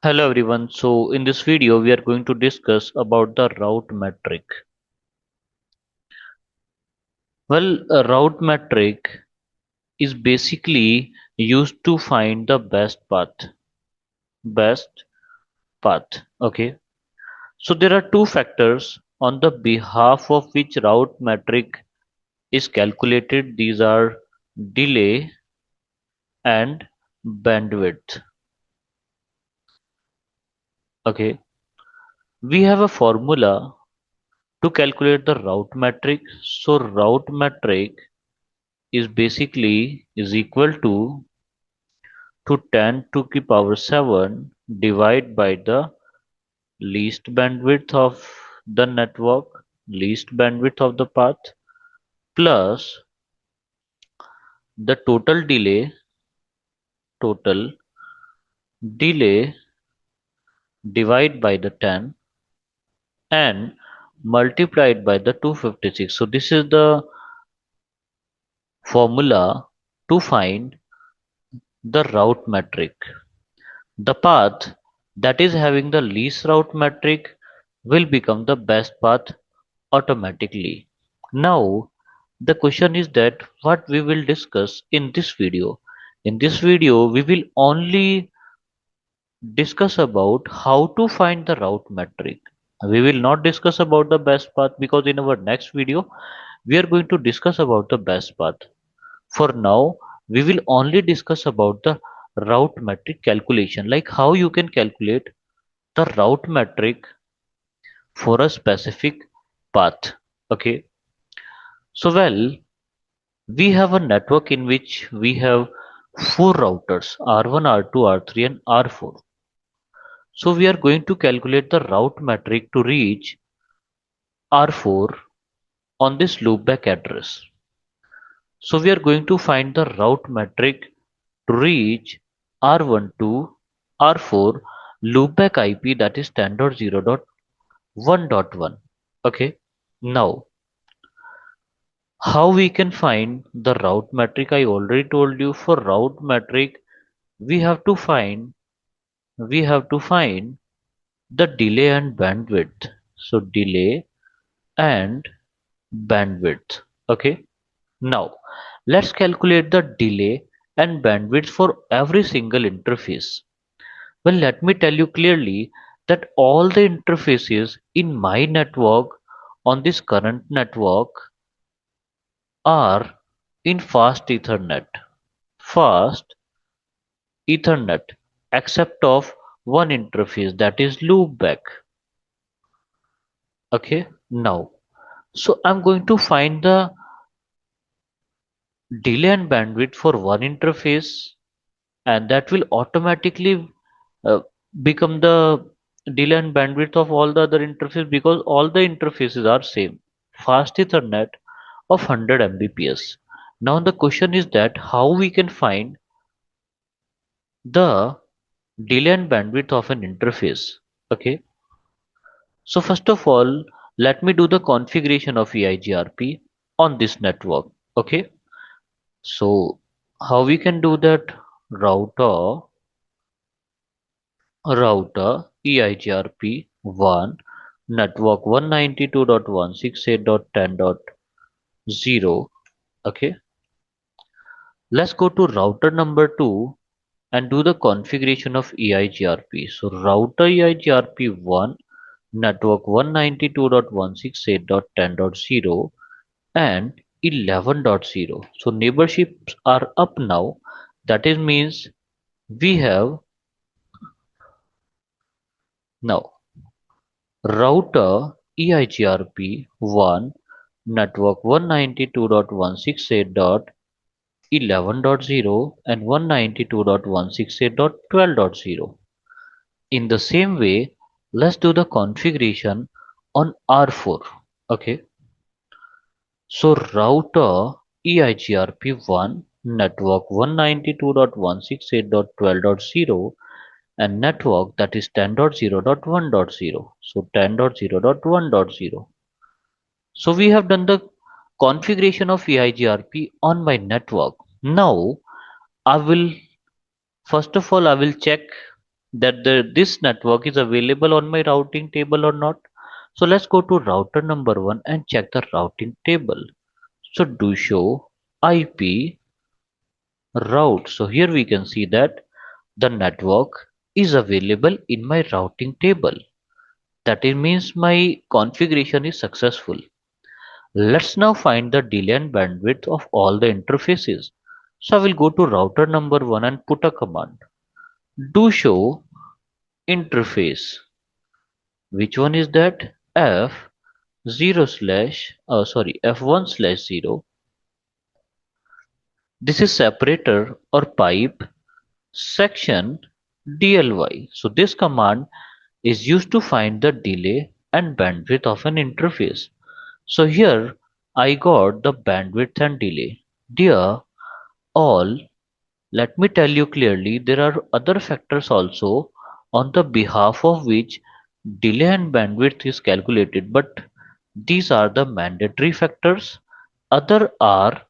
Hello everyone. So in this video we are going to discuss about the route metric. Well, a route metric is basically used to find the best path. Best path. Okay. So there are two factors on the behalf of which route metric is calculated. These are delay and bandwidth. Okay. We have a formula to calculate the route metric. So route metric is basically is equal to 10 to the power 7 divided by the least bandwidth of the network, least bandwidth of the path, plus the total delay divided by the 10 and multiplied by the 256. So this is the formula to find the route metric. The path that is having the least route metric will become the best path automatically. Now, the question is that what we will discuss in this video. In this video, we will only discuss about how to find the route metric. We will not discuss about the best path because in our next video, we are going to discuss about the best path. For now, we will only discuss about the route metric calculation, like how you can calculate the route metric for a specific path. Okay. So well, we have a network in which we have four routers R1, R2, R3 and R4. So we are going to calculate the route metric to reach R4 on this loopback address. So we are going to find the route metric to reach R1 to R4 loopback IP, that is 10.0.1.1. Okay. Now, how we can find the route metric? I already told you, for route metric we have to find we have to find the delay and bandwidth. So delay and bandwidth. Okay. Now let's calculate the delay and bandwidth for every single interface. Well, let me tell you clearly that all the interfaces in my network, on this current network, are in fast ethernet, except of one interface, that is loopback. Okay. Now, so I'm going to find the delay and bandwidth for one interface, and that will automatically uh, become the delay and bandwidth of all the other interfaces, because all the interfaces are same, fast ethernet of 100 mbps. Now the question is that how we can find the delay and bandwidth of an interface. Okay. So first of all, let me do the configuration of EIGRP on this network. Okay. So how we can do that? Router EIGRP 1 network 192.168.10.0. Okay. Let's go to router number 2 and do the configuration of EIGRP. So router EIGRP 1 network 192.168.10.0 and 11.0. So neighborships are up now. That is means we have now router EIGRP 1 network 192.168.11.0 and 192.168.12.0. In the same way, let's do the configuration on R4. Okay. So router EIGRP1 network 192.168.12.0 and network, that is 10.0.1.0. So 10.0.1.0. So we have done the configuration of EIGRP on my network. Now I will, first of all, I will check that this network is available on my routing table or not. So let's go to router number 1 and check the routing table. So do show IP route. So here we can see that the network is available in my routing table. That it means my configuration is successful. Let's now find the delay and bandwidth of all the interfaces. So I will go to router number 1 and put a command. Do show interface. Which one is that? F0 slash, F1 slash 0. This is separator or pipe section DLY. So this command is used to find the delay and bandwidth of an interface. So here I got the bandwidth and delay. Dear all, let me tell you clearly, there are other factors also on the behalf of which delay and bandwidth is calculated, but these are the mandatory factors. Other are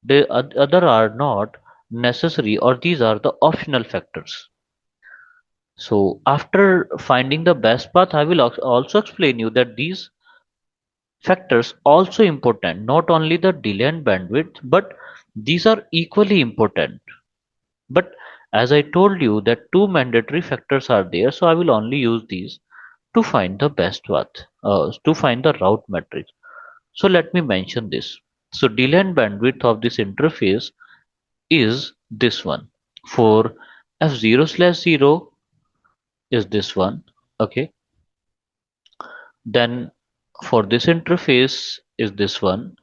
other are not necessary, or these are the optional factors. So after finding the best path, I will also explain you that these factors also important, not only the delay and bandwidth, but these are equally important. But as I told you that two mandatory factors are there, so I will only use these to find the best path, to find the route matrix. So let me mention this. So delay and bandwidth of this interface is this one. For F0 slash 0 is this one. Okay. Then for this interface is this one.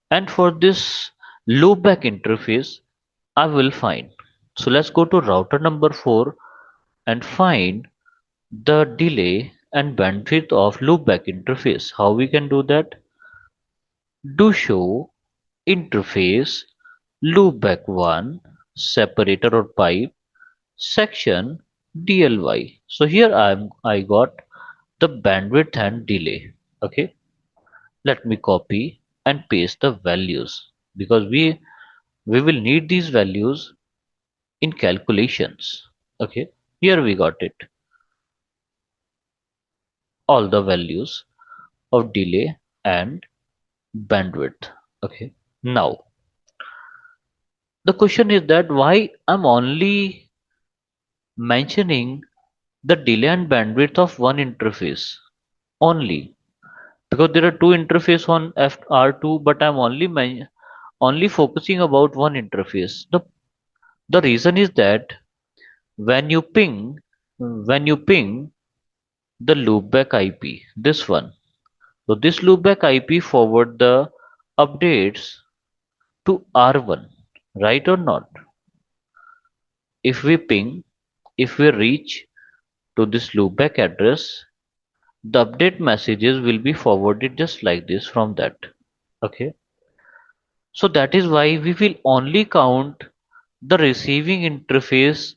And for this loopback interface, I will find. So let's go to router number 4 and find the delay and bandwidth of loopback interface. How we can do that? Do show interface loopback 1 separator or pipe section DLY. So here I got the bandwidth and delay. Okay, let me copy and paste the values because we will need these values in calculations. Okay, here we got it, all the values of delay and bandwidth. Okay, now the question is that why I'm only mentioning the delay and bandwidth of one interface only, because there are two interface on FR2, but I'm only focusing about one interface. The reason is that when you ping when you ping the loopback IP, this one, so this loopback IP forward the updates to R1, right or not? If we ping, if we reach to this loopback address, the update messages will be forwarded just like this from that. Okay, so that is why we will only count the receiving interface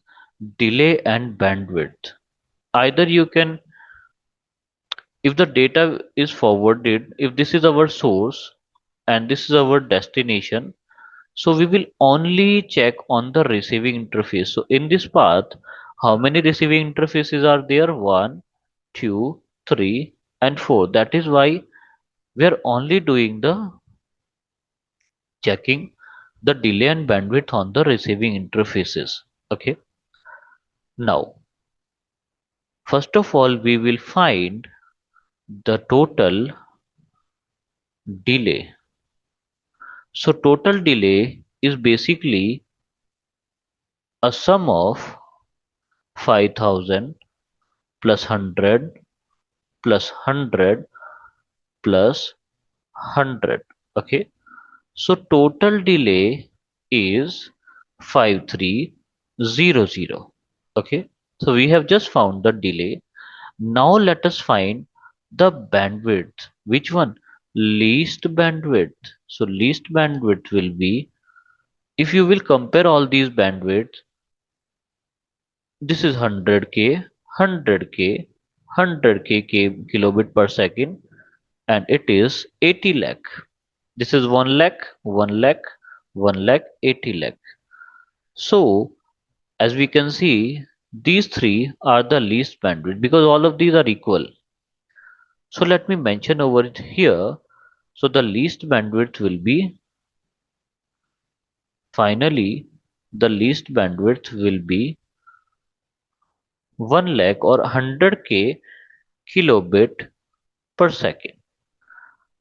delay and bandwidth. Either you can, if the data is forwarded, if this is our source and this is our destination, so we will only check on the receiving interface. So in this path, how many receiving interfaces are there? 1, 2, 3 and 4. That is why we are only doing the checking the delay and bandwidth on the receiving interfaces. Okay, now first of all we will find the total delay. So total delay is basically a sum of 5000 plus 100 plus 100 plus 100. Okay, so total delay is 5300. Okay, so we have just found the delay. Now let us find the bandwidth. Which one? Least bandwidth. So least bandwidth will be, if you will compare all these bandwidths, this is 100k, 100k, 100k kilobit per second, and it is 80 lakh. This is 1 lakh, 1 lakh, 1 lakh, 80 lakh. So as we can see, These three are the least bandwidth because all of these are equal. So let me mention over it here. So the least bandwidth will be, finally, the least bandwidth will be 1 lakh or 100k kilobit per second.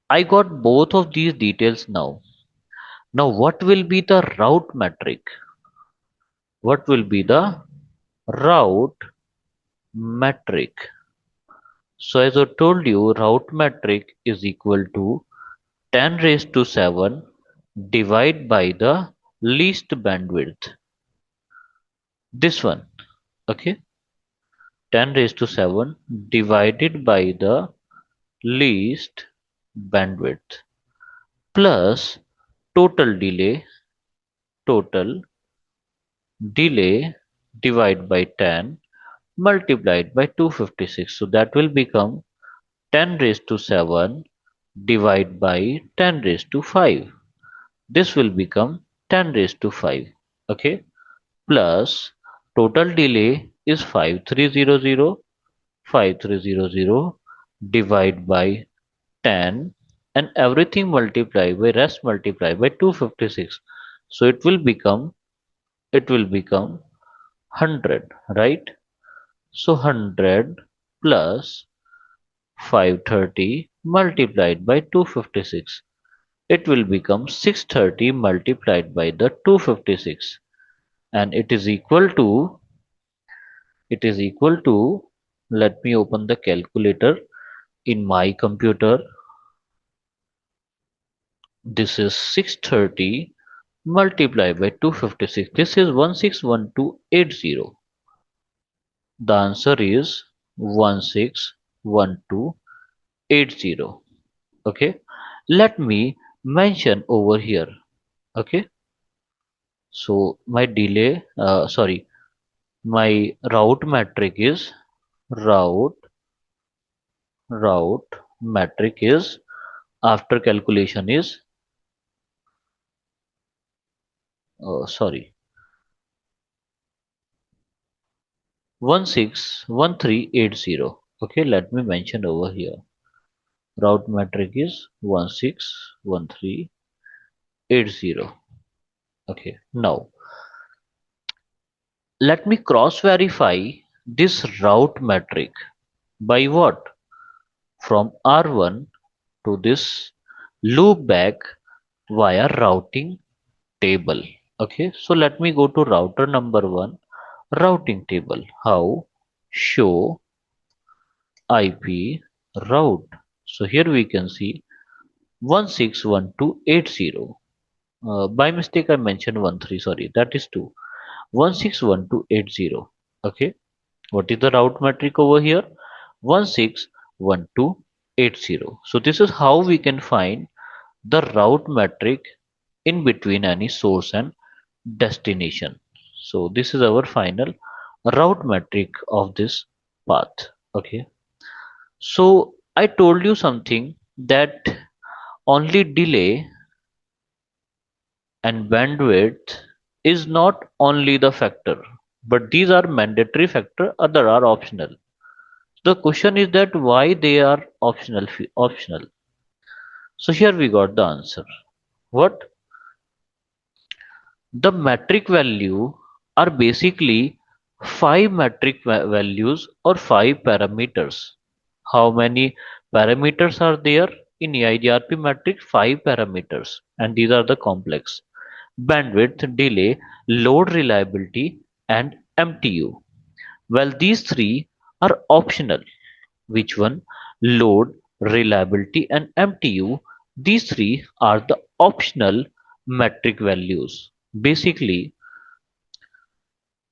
I got both of these details now. Now what will be the route metric? What will be the route metric? So as I told you, route metric is equal to 10 raised to 7 divided by the least bandwidth. This one, okay? 10 raised to 7 divided by the least bandwidth plus total delay divided by 10 multiplied by 256. So that will become 10 raised to 7 divided by 10 raised to 5. This will become 10 raised to 5. Okay. Plus total delay is 5300 divided by 10 and everything multiplied by rest multiplied by 256. So it will become 100, right? So 100 plus 530 multiplied by 256. It will become 630 multiplied by the 256, and it is equal to, let me open the calculator in my computer. This is 630 multiplied by 256. This is 161280. The answer is 161280. Okay. Let me mention over here. Okay. So my route metric is route route metric is after calculation is sorry 161380. Okay, let me mention over here. Route metric is 161380. Okay, now let me cross verify this route metric by what? From R1 to this loop back via routing table. Okay, so let me go to router number 1, routing table. How? Show IP route. So here we can see 161280. By mistake I mentioned 13, sorry, that is 2. 161280. Okay, what is the route metric over here? 161280. So this is how we can find the route metric in between any source and destination. So this is our final route metric of this path. Okay, so I told you something that only delay and bandwidth is not only the factor, but these are mandatory factor, other are optional. The question is that why they are optional. So here we got the answer. What? The metric value are basically five metric values or five parameters. How many parameters are there in EIGRP metric? Five parameters, and these are the complex: bandwidth, delay, load reliability, and MTU. Well, these three are optional. Which one? Load, reliability, and MTU. These three are the optional metric values. Basically,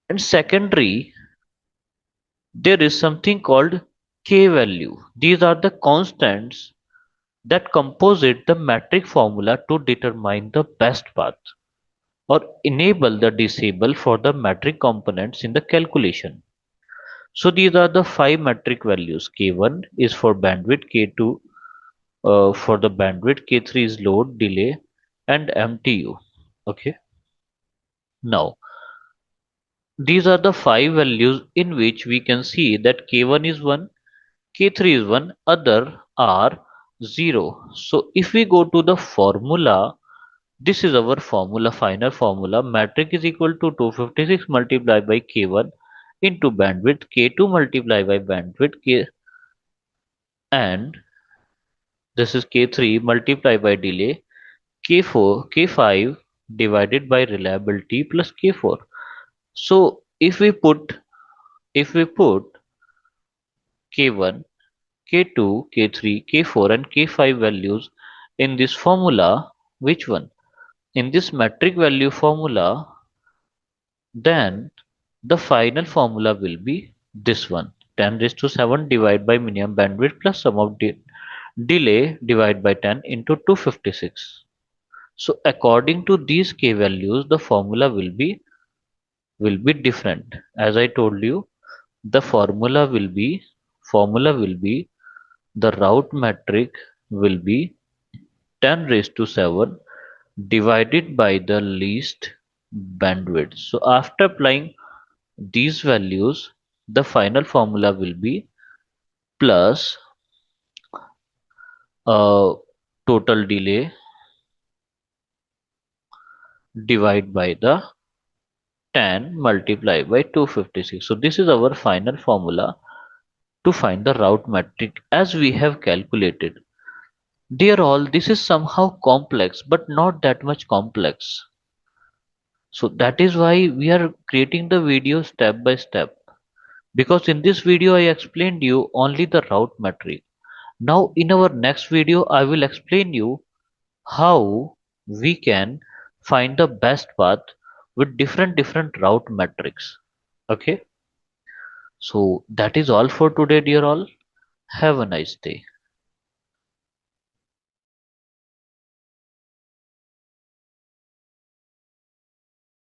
and secondary, there is something called K value. These are the constants that composite the metric formula to determine the best path or enable the disable for the metric components in the calculation. So these are the five metric values. K1 is for bandwidth, K2 for the bandwidth, K3 is load, delay, and MTU. Okay. Now These are the five values in which we can see that K1 is 1, K3 is 1, other are 0. So if we go to the formula, this is our formula, final formula. Matrix is equal to 256 multiplied by K1 into bandwidth, K2 multiplied by bandwidth, and this is K3 multiplied by delay, K4, K5 divided by reliability plus K4. So if we put K1, K2, K3, K4 and K5 values in this formula, which one? In this metric value formula, then the final formula will be this one, 10 raised to 7 divided by minimum bandwidth plus sum of delay divided by 10 into 256. So according to these k values, the formula will be different. As I told you, the formula will be the route metric will be 10 raised to 7 divided by the least bandwidth. So after applying these values, the final formula will be plus total delay divided by the 10 multiplied by 256. So this is our final formula to find the route metric as we have calculated. Dear all, this is somehow complex but not that much complex. So that is why we are creating the video step by step. Because in this video I explained you only the route metric. Now in our next video I will explain you how we can find the best path with different route metrics. Okay, so that is all for today, dear all. Have a nice day.